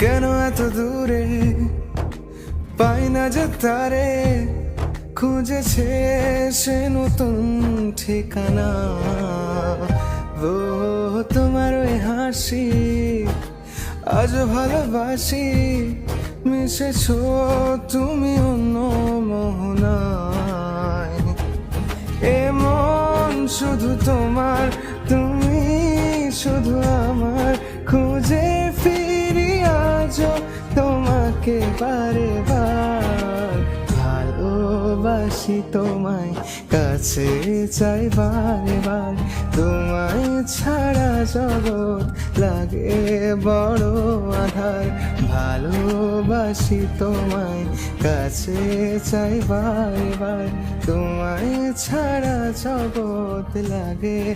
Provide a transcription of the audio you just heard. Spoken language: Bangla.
কেন এত দূরে পাই না যে তারে, খুঁজেছে সে নতুন ঠিকানা। ও তোমার ওই হাসি আজ ভালোবাসি, মিশেছো তুমি অন্য মোহনায়। এমন শুধু তোমার, তুমি শুধু আমার, খুঁজে ফিরি আজও তোমাকে বারে বার। ভালোবাসি তোমায়, কাছে চাই বারে বার, তোমায় ছাড়া জগৎ লাগে বড় আধার। ভালোবাসি তোমায়, কাছে চাই বারে বার, তোমায় ছাড়া জগৎ লাগে।